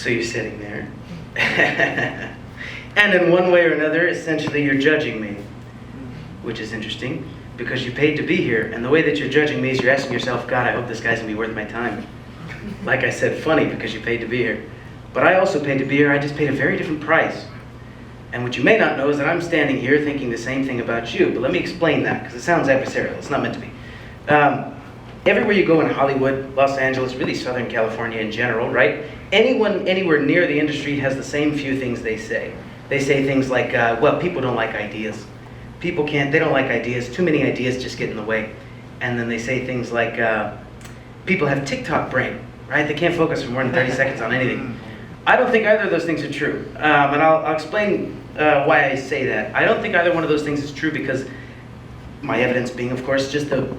So you're sitting there. And in one way or another, essentially you're judging me, which is interesting because you paid to be here. And the way that you're judging me is you're asking yourself, God, I hope this guy's gonna be worth my time. Like I said, funny because you paid to be here. But I also paid to be here. I just paid a very different price. And what you may not know is that I'm standing here thinking the same thing about you. But let me explain that because it sounds adversarial. It's not meant to be. Everywhere you go in Hollywood, Los Angeles, really Southern California in general, right? Anyone anywhere near the industry has the same few things they say. They say things like, well, people don't like ideas. They don't like ideas. Too many ideas just get in the way. And then they say things like, people have TikTok brain, right? They can't focus for more than 30 seconds on anything. I don't think either of those things are true. And I'll explain why I say that. I don't think either one of those things is true because my evidence being, of course, just the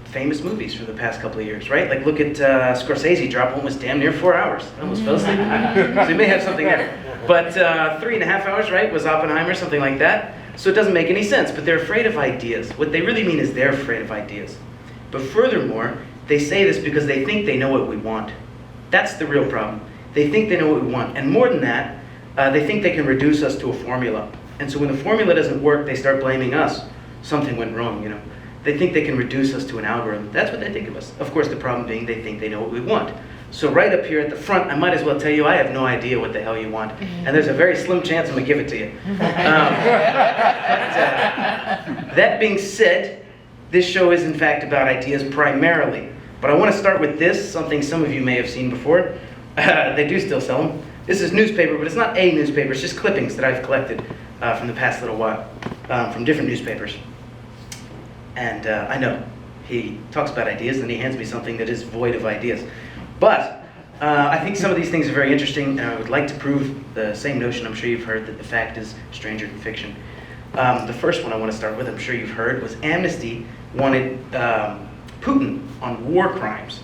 famous movies for the past couple of years, right? Like look at Scorsese, dropped one was damn near 4 hours. I almost fell asleep. So you may have something there. But 3.5 hours, right, was Oppenheimer, something like that. So it doesn't make any sense, but they're afraid of ideas. What they really mean is they're afraid of ideas. But furthermore, they say this because they think they know what we want. That's the real problem. They think they know what we want. And more than that, they think they can reduce us to a formula. And so when the formula doesn't work, they start blaming us. Something went wrong, you know. They think they can reduce us to an algorithm. That's what they think of us. Of course, the problem being they think they know what we want. So right up here at the front, I might as well tell you I have no idea what the hell you want. And there's a very slim chance I'm going to give it to you. That being said, this show is in fact about ideas primarily. But I want to start with this, something some of you may have seen before. They do still sell them. This is newspaper, but it's not a newspaper. It's just clippings that I've collected from the past little while, from different newspapers. And I know, he talks about ideas, and he hands me something that is void of ideas. But I think some of these things are very interesting, and I would like to prove the same notion I'm sure you've heard, that the fact is stranger than fiction. The first one I want to start with, I'm sure you've heard, was Amnesty wanted Putin on war crimes.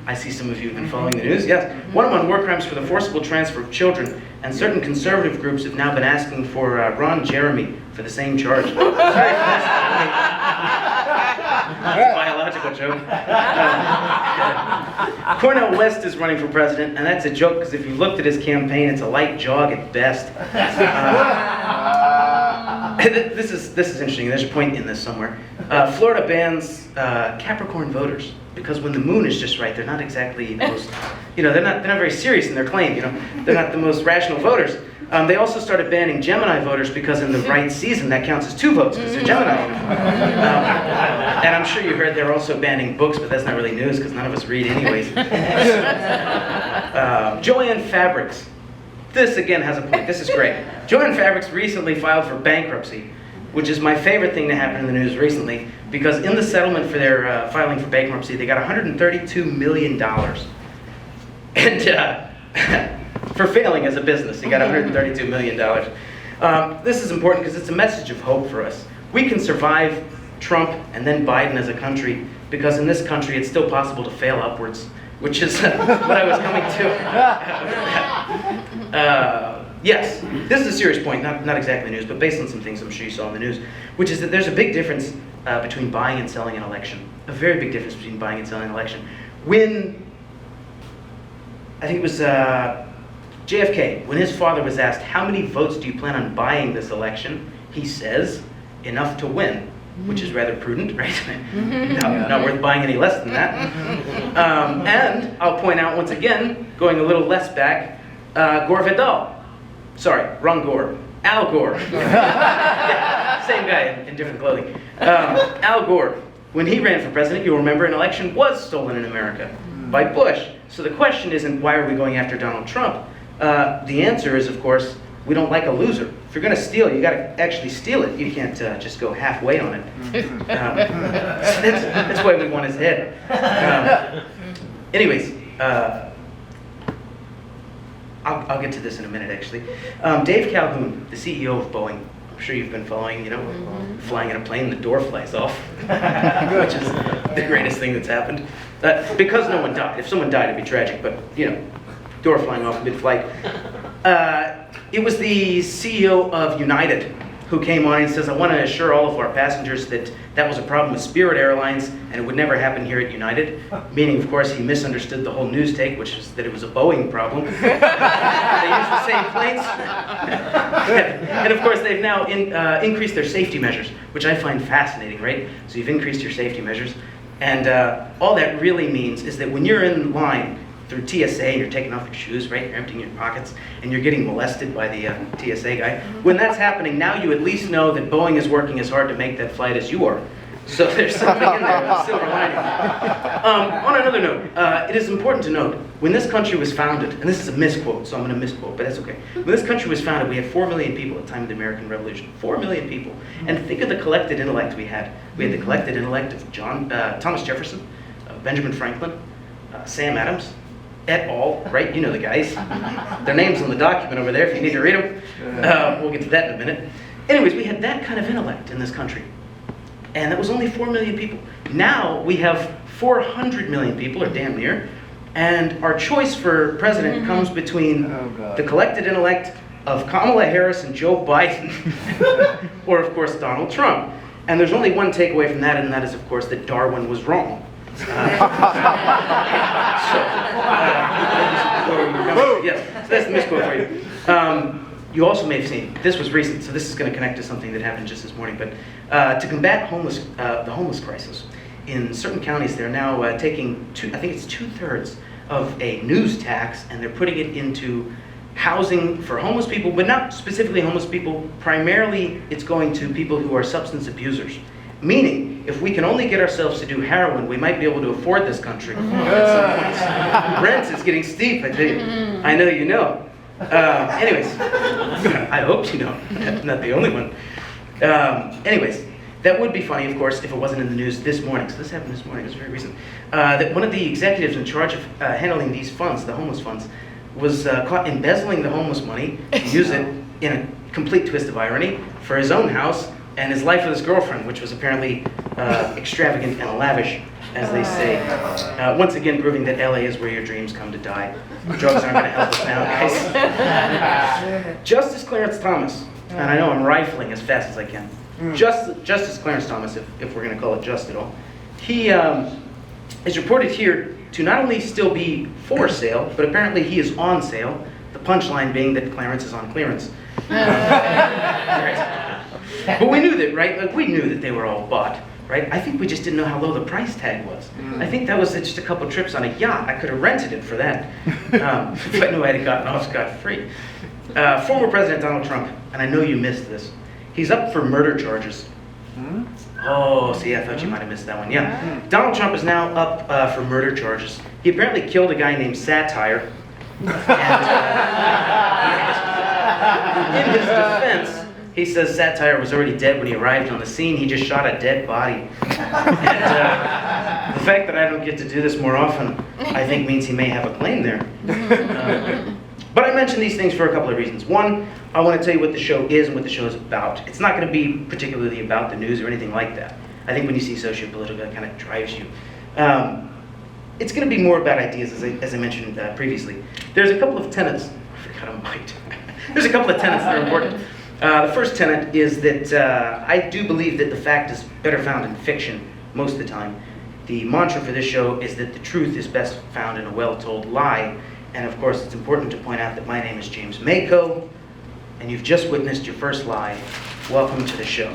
I see some of you have been following the news. Yes, one of them on war crimes for the forcible transfer of children, and certain conservative groups have now been asking for Ron Jeremy for the same charge. That's a biological joke. Cornel West is running for president, and that's a joke because if you looked at his campaign, it's a light jog at best. This is interesting. There's a point in this somewhere. Florida bans Capricorn voters because when the moon is just right, they're not exactly the most, they're not very serious in their claim. They're not the most rational voters. They also started banning Gemini voters because in the right season that counts as 2 votes because they're Gemini. And I'm sure you heard they're also banning books, but that's not really news because none of us read anyways. Jo-Ann Fabrics. This again has a point. This is great. Jo-Ann Fabrics recently filed for bankruptcy, which is my favorite thing to happen in the news recently, because in the settlement for their filing for bankruptcy, they got $132 million. And for failing as a business, they got $132 million. This is important because it's a message of hope for us. We can survive Trump and then Biden as a country, because in this country it's still possible to fail upwards, which is what I was coming to. Yes, this is a serious point, not exactly news, but based on some things I'm sure you saw in the news, which is that there's a big difference between buying and selling an election. A very big difference between buying and selling an election. When, I think it was JFK, when his father was asked, how many votes do you plan on buying this election? He says, enough to win, which is rather prudent, right? Not worth buying any less than that. And I'll point out once again, going a little less back, Gore Vidal. Sorry, wrong Gore. Al Gore. Yeah, same guy in different clothing. Al Gore, when he ran for president, you'll remember an election was stolen in America by Bush. So the question isn't why are we going after Donald Trump? The answer is, of course, we don't like a loser. If you're going to steal, you got to actually steal it. You can't just go halfway on it. That's why we want his head. Anyways, I'll get to this in a minute, actually. Dave Calhoun, the CEO of Boeing. I'm sure you've been following, flying in a plane, the door flies off, which is the greatest thing that's happened. Because no one died. If someone died, it'd be tragic, but, door flying off mid-flight. It was the CEO of United who came on and says, I want to assure all of our passengers that that was a problem with Spirit Airlines and it would never happen here at United. Meaning, of course, he misunderstood the whole news take, which is that it was a Boeing problem. They use the same planes. And of course, they've now increased their safety measures, which I find fascinating, right? So you've increased your safety measures. And all that really means is that when you're in line through TSA and you're taking off your shoes, right? You're emptying your pockets and you're getting molested by the TSA guy. When that's happening, now you at least know that Boeing is working as hard to make that flight as you are. So there's something in there, a silver lining. On another note, it is important to note, when this country was founded, and this is a misquote, so I'm going to misquote, but that's okay. When this country was founded, we had 4 million people at the time of the American Revolution. 4 million people. And think of the collected intellect we had. We had the collected intellect of Thomas Jefferson, Benjamin Franklin, Sam Adams, et al., right? You know the guys. Their names on the document over there if you need to read them. We'll get to that in a minute. Anyways, we had that kind of intellect in this country. And that was only 4 million people. Now we have 400 million people, or damn near, and our choice for president comes between the collected intellect of Kamala Harris and Joe Biden, or of course Donald Trump. And there's only one takeaway from that, and that is of course that Darwin was wrong. Yes, so that's the misquote for you. You also may have seen, this was recent, so this is going to connect to something that happened just this morning, but to combat the homeless crisis, in certain counties they're now taking, I think it's 2/3 of a news tax, and they're putting it into housing for homeless people, but not specifically homeless people. Primarily, it's going to people who are substance abusers. Meaning, if we can only get ourselves to do heroin, we might be able to afford this country at some point. Rent is getting steep, I tell you. I know you know. Anyways, I hope you know. I'm not the only one. Anyways, that would be funny, of course, if it wasn't in the news this morning. So this happened this morning. It was very recent. That one of the executives in charge of handling these funds, the homeless funds, was caught embezzling the homeless money to use it in a complete twist of irony for his own house and his life with his girlfriend, which was apparently extravagant and lavish, as they say. Once again, proving that LA is where your dreams come to die. Drugs aren't going to help us now, guys. Justice Clarence Thomas, and I know I'm rifling as fast as I can. Justice Clarence Thomas, if we're going to call it just at all, he is reported here to not only still be for sale, but apparently he is on sale. The punchline being that Clarence is on clearance. But we knew that, right? Like, we knew that they were all bought, right? I think we just didn't know how low the price tag was. I think that was just a couple trips on a yacht. I could have rented it for that if I knew I had gotten off scot-free. Former President Donald Trump, and I know you missed this, he's up for murder charges. Oh, see, I thought you might have missed that one. Yeah. Donald Trump is now up for murder charges. He apparently killed a guy named Satire. And, in his defense, he says Satire was already dead when he arrived on the scene. He just shot a dead body. And the fact that I don't get to do this more often, I think means he may have a claim there. But I mention these things for a couple of reasons. One, I want to tell you what the show is and what the show is about. It's not going to be particularly about the news or anything like that. I think when you see sociopolitical, that kind of drives you. It's going to be more about ideas, as I mentioned previously. There's a couple of tenets. I forgot a mic. There's a couple of tenets that are important. The first tenet is that I do believe that the fact is better found in fiction most of the time. The mantra for this show is that the truth is best found in a well-told lie. And of course, it's important to point out that my name is James Mako, and you've just witnessed your first lie. Welcome to the show.